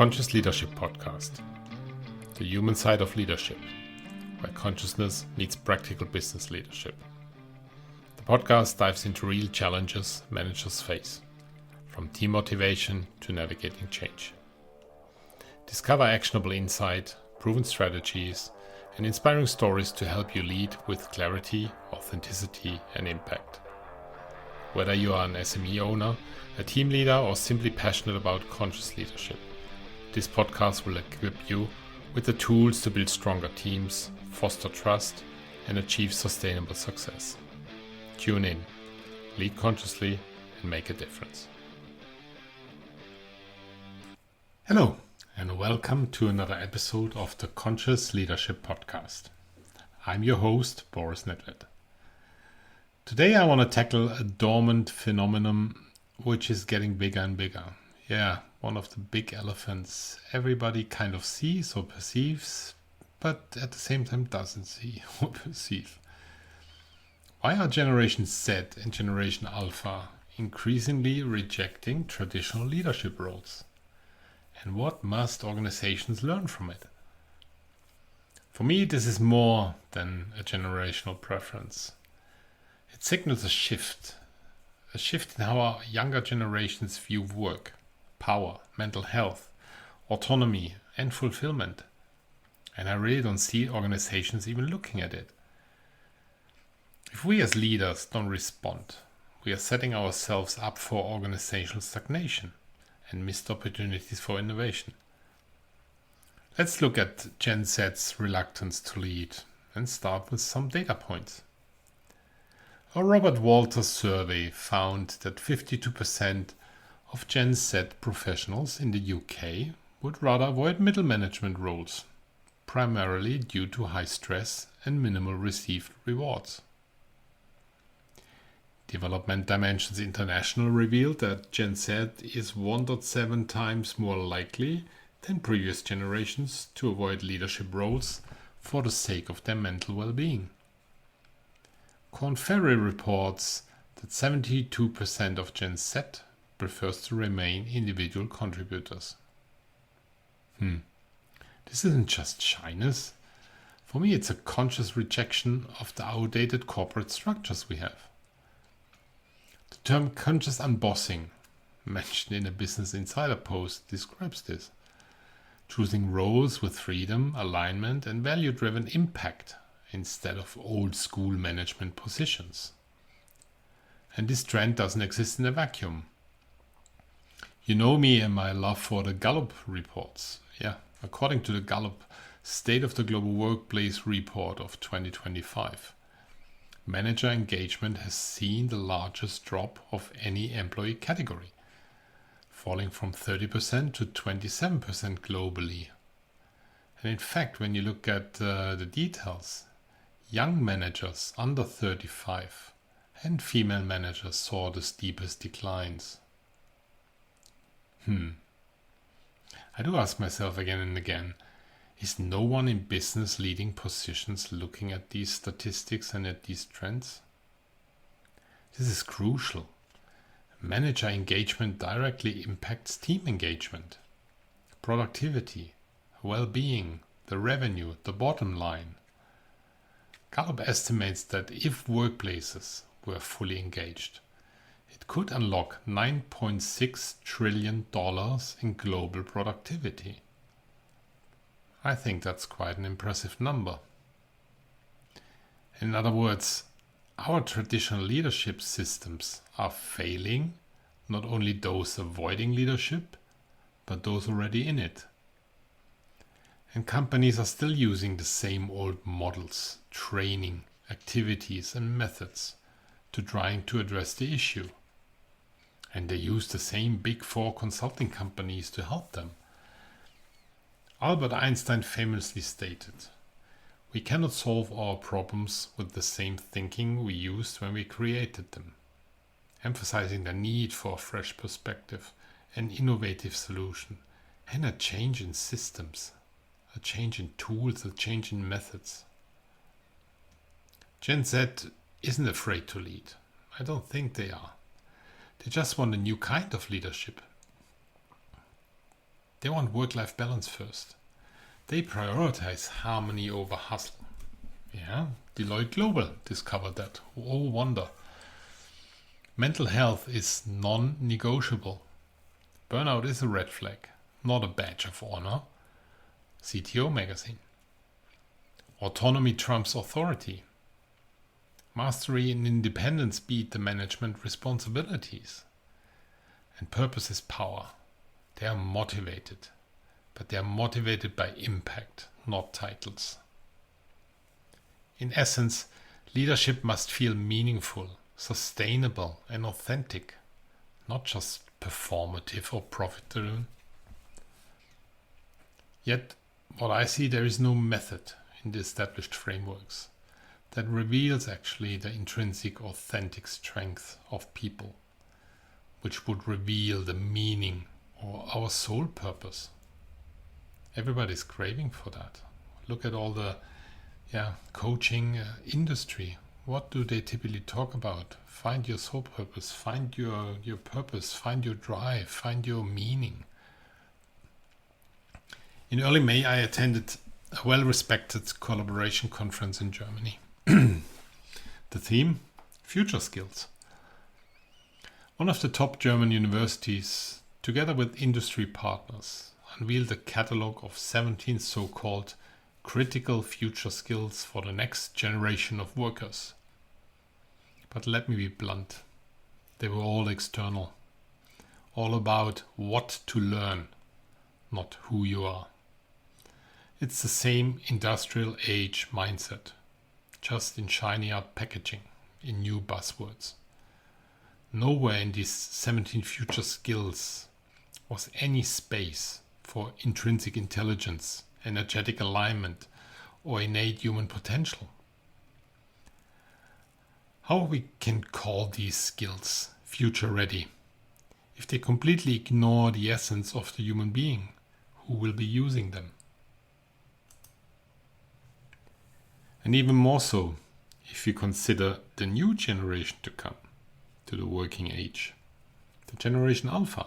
Conscious Leadership Podcast, the human side of leadership, where consciousness meets practical business leadership. The podcast dives into real challenges managers face, from team motivation to navigating change. Discover actionable insight, proven strategies, and inspiring stories to help you lead with clarity, authenticity, and impact. Whether you are an SME owner, a team leader, or simply passionate about conscious leadership, this podcast will equip you with the tools to build stronger teams, foster trust, and achieve sustainable success. Tune in, lead consciously, and make a difference. Hello, and welcome to another episode of the Conscious Leadership Podcast. I'm your host, Boris Nedved. Today I want to tackle a dormant phenomenon which is getting bigger and bigger. Yeah, one of the big elephants everybody kind of sees or perceives, but at the same time doesn't see or perceive. Why are Generation Z and Generation Alpha increasingly rejecting traditional leadership roles? And what must organizations learn from it? For me, this is more than a generational preference. It signals a shift in how our younger generations view work, power, mental health, autonomy, and fulfillment. And I really don't see organizations even looking at it. If we as leaders don't respond, we are setting ourselves up for organizational stagnation and missed opportunities for innovation. Let's look at Gen Z's reluctance to lead and start with some data points. A Robert Walters survey found that 52% of Gen Z professionals in the UK would rather avoid middle management roles, primarily due to high stress and minimal received rewards. Development Dimensions International revealed that Gen Z is 1.7 times more likely than previous generations to avoid leadership roles for the sake of their mental well-being. Korn Ferry reports that 72% of Gen Z prefers to remain individual contributors. This isn't just shyness. For me, it's a conscious rejection of the outdated corporate structures we have. The term conscious unbossing, mentioned in a Business Insider post, describes this. Choosing roles with freedom, alignment, and value-driven impact instead of old-school management positions. And this trend doesn't exist in a vacuum. You know me and my love for the Gallup reports. Yeah, according to the Gallup State of the Global Workplace report of 2025, manager engagement has seen the largest drop of any employee category, falling from 30% to 27% globally. And in fact, when you look at the details, young managers under 35 and female managers saw the steepest declines. I do ask myself again and again, is no one in business leading positions looking at these statistics and at these trends? This is crucial. Manager engagement directly impacts team engagement, productivity, well-being, the revenue, the bottom line. Gallup estimates that if workplaces were fully engaged, it could unlock $9.6 trillion in global productivity. I think that's quite an impressive number. In other words, our traditional leadership systems are failing not only those avoiding leadership, but those already in it. And companies are still using the same old models, training, activities and methods to trying to address the issue. And they use the same big four consulting companies to help them. Albert Einstein famously stated, "We cannot solve our problems with the same thinking we used when we created them," emphasizing the need for a fresh perspective, an innovative solution, and a change in systems, a change in tools, a change in methods. Gen Z isn't afraid to lead. I don't think they are. They just want a new kind of leadership. They want work-life balance first. They prioritize harmony over hustle. Yeah, Deloitte Global discovered that. Oh wonder. Mental health is non-negotiable. Burnout is a red flag, not a badge of honor. CTO magazine. Autonomy trumps authority. Mastery and independence beat the management responsibilities. And purpose is power. They are motivated, but they are motivated by impact, not titles. In essence, leadership must feel meaningful, sustainable, and authentic, not just performative or profit-driven. Yet, what I see, there is no method in the established frameworks that reveals actually the intrinsic, authentic strength of people, which would reveal the meaning or our sole purpose. Everybody's craving for that. Look at all the coaching industry. What do they typically talk about? Find your sole purpose, find your purpose, find your drive, find your meaning. In early May, I attended a well-respected collaboration conference in Germany. The theme, future skills. One of the top German universities, together with industry partners, unveiled a catalogue of 17 so-called critical future skills for the next generation of workers. But let me be blunt. They were all external. All about what to learn, not who you are. It's the same industrial age mindset, just in shinier packaging, in new buzzwords. Nowhere in these 17 future skills was any space for intrinsic intelligence, energetic alignment, or innate human potential. How we can call these skills future ready if they completely ignore the essence of the human being who will be using them? And even more so if we consider the new generation to come, to the working age, the Generation Alpha.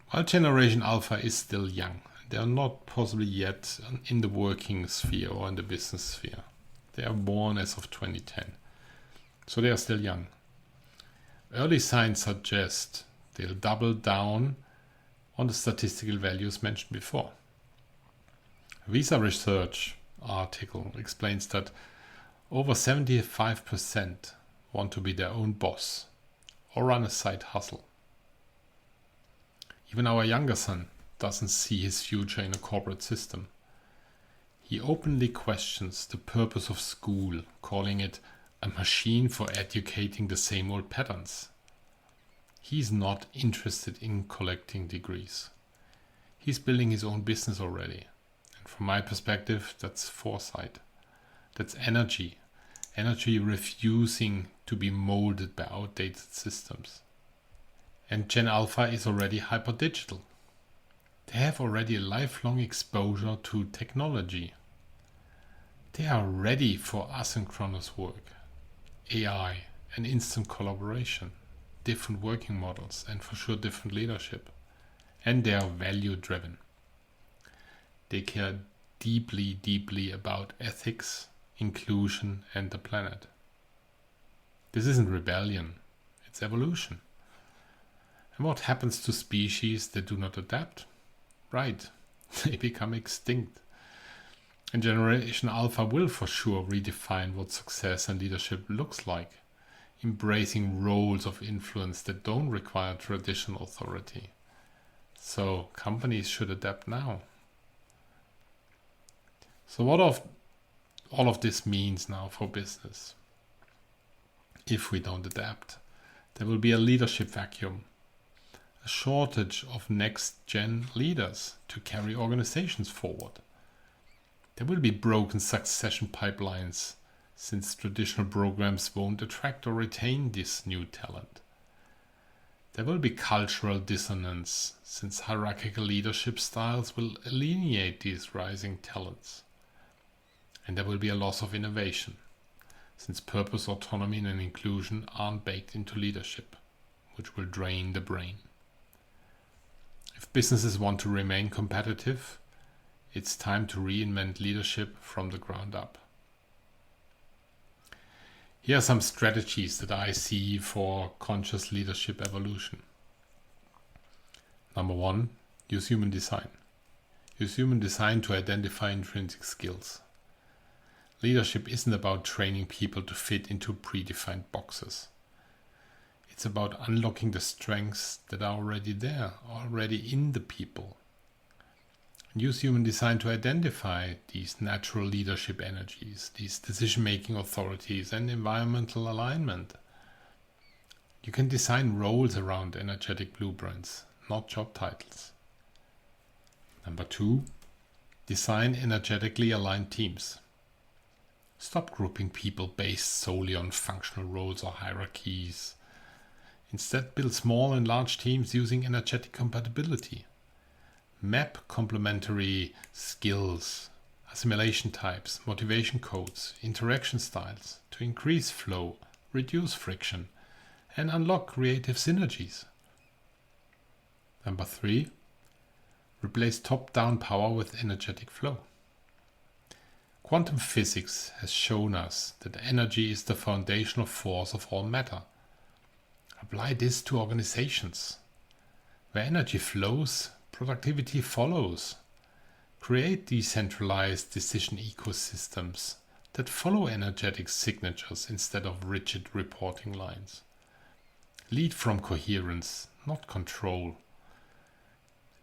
While Generation Alpha is still young, they are not possibly yet in the working sphere or in the business sphere. They are born as of 2010, so they are still young. Early signs suggest they'll double down on the statistical values mentioned before. A Visa Research article explains that over 75% want to be their own boss or run a side hustle. Even our younger son doesn't see his future in a corporate system. He openly questions the purpose of school, calling it a machine for educating the same old patterns. He's not interested in collecting degrees. He's building his own business already. And from my perspective, that's foresight. That's energy. Energy refusing to be molded by outdated systems. And Gen Alpha is already hyper-digital. They have already a lifelong exposure to technology. They are ready for asynchronous work, AI, and instant collaboration, different working models, and for sure different leadership. And they are value-driven. They care deeply, deeply about ethics, inclusion, and the planet. This isn't rebellion, it's evolution. And what happens to species that do not adapt? Right, they become extinct. And Generation Alpha will for sure redefine what success and leadership looks like, embracing roles of influence that don't require traditional authority. So companies should adapt now. So what all of this means now for business? If we don't adapt, there will be a leadership vacuum. A shortage of next-gen leaders to carry organizations forward. There will be broken succession pipelines since traditional programs won't attract or retain this new talent. There will be cultural dissonance since hierarchical leadership styles will alienate these rising talents. And there will be a loss of innovation since purpose, autonomy, and inclusion aren't baked into leadership, which will drain the brain. If businesses want to remain competitive, it's time to reinvent leadership from the ground up. Here are some strategies that I see for conscious leadership evolution. Number 1, use human design. Use human design to identify intrinsic skills. Leadership isn't about training people to fit into predefined boxes. It's about unlocking the strengths that are already there, already in the people. Use human design to identify these natural leadership energies, these decision-making authorities, and environmental alignment. You can design roles around energetic blueprints, not job titles. Number 2, design energetically aligned teams. Stop grouping people based solely on functional roles or hierarchies. Instead, build small and large teams using energetic compatibility. Map complementary skills, assimilation types, motivation codes, interaction styles to increase flow, reduce friction, and unlock creative synergies. Number 3, replace top-down power with energetic flow. Quantum physics has shown us that energy is the foundational force of all matter. Apply this to organizations. Where energy flows, productivity follows. Create decentralized decision ecosystems that follow energetic signatures instead of rigid reporting lines. Lead from coherence, not control.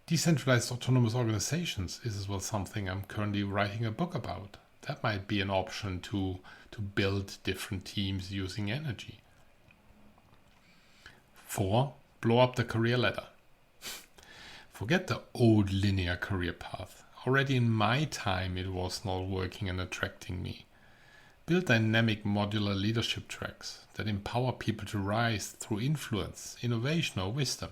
Decentralized autonomous organizations is as well something I'm currently writing a book about. That might be an option to build different teams using energy. 4, blow up the career ladder. Forget the old linear career path. Already in my time it was not working and attracting me. Build dynamic modular leadership tracks that empower people to rise through influence, innovation or wisdom.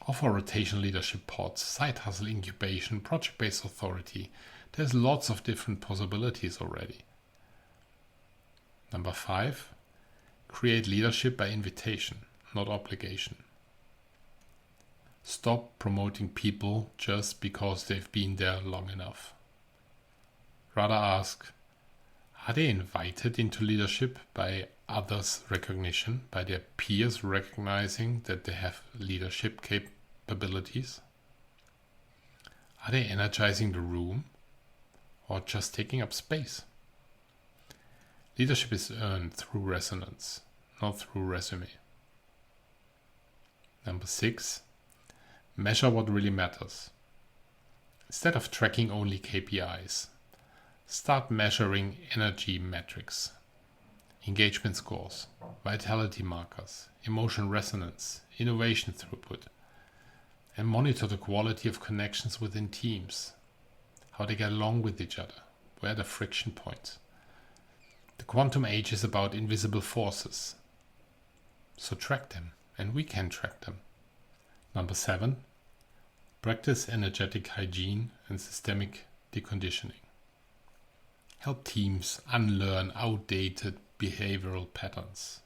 Offer rotational leadership pods, side hustle incubation, project-based authority. There's lots of different possibilities already. Number 5, create leadership by invitation, not obligation. Stop promoting people just because they've been there long enough. Rather ask, are they invited into leadership by others' recognition, by their peers recognizing that they have leadership capabilities? Are they energizing the room or just taking up space? Leadership is earned through resonance, not through resume. Number 6, measure what really matters. Instead of tracking only KPIs, start measuring energy metrics, engagement scores, vitality markers, emotion resonance, innovation throughput, and monitor the quality of connections within teams, how they get along with each other, where are the friction points. The quantum age is about invisible forces, so track them, and we can track them. Number 7, practice energetic hygiene and systemic deconditioning. Help teams unlearn outdated behavioral patterns.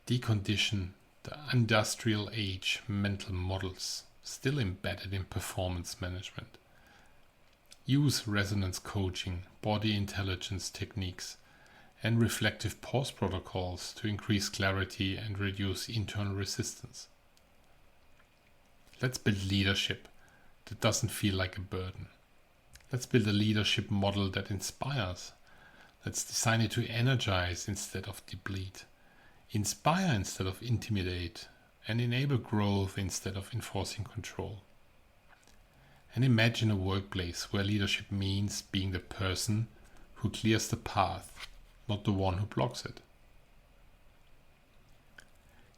Decondition the industrial age mental models still embedded in performance management. Use resonance coaching, body intelligence techniques, and reflective pause protocols to increase clarity and reduce internal resistance. Let's build leadership that doesn't feel like a burden. Let's build a leadership model that inspires. Let's design it to energize instead of deplete, inspire instead of intimidate, and enable growth instead of enforcing control. And imagine a workplace where leadership means being the person who clears the path, not the one who blocks it.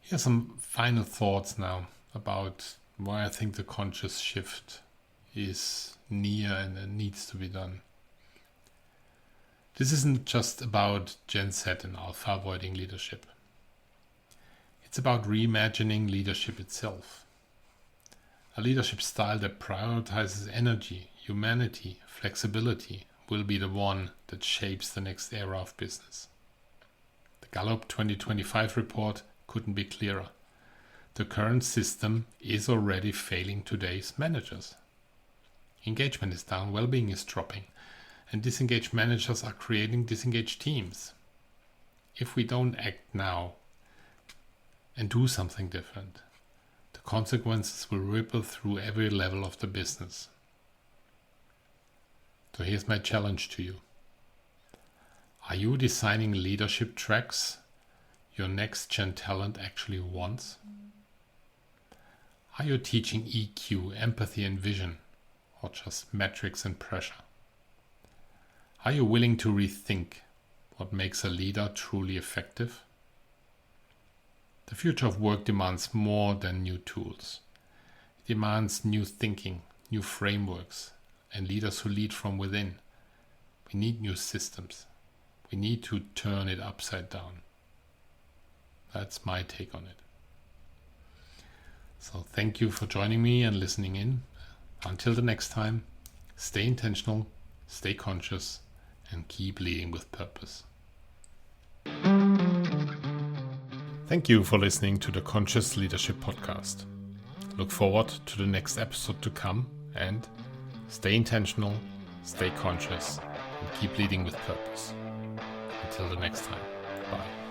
Here are some final thoughts now about why I think the conscious shift is near and needs to be done. This isn't just about Gen Z and alpha avoiding leadership. It's about reimagining leadership itself. A leadership style that prioritizes energy, humanity, flexibility will be the one that shapes the next era of business. The Gallup 2025 report couldn't be clearer. the current system is already failing today's managers. Engagement is down, well-being is dropping, and disengaged managers are creating disengaged teams. If we don't act now and do something different, the consequences will ripple through every level of the business. So here's my challenge to you. Are you designing leadership tracks your next gen talent actually wants? Are you teaching EQ, empathy and vision, or just metrics and pressure? Are you willing to rethink what makes a leader truly effective? The future of work demands more than new tools. It demands new thinking, new frameworks, and leaders who lead from within. We need new systems. We need to turn it upside down. That's my take on it. So thank you for joining me and listening in. Until the next time, stay intentional, stay conscious, and keep leading with purpose. Thank you for listening to the Conscious Leadership Podcast. Look forward to the next episode to come, and stay intentional, stay conscious, and keep leading with purpose. Until the next time, bye.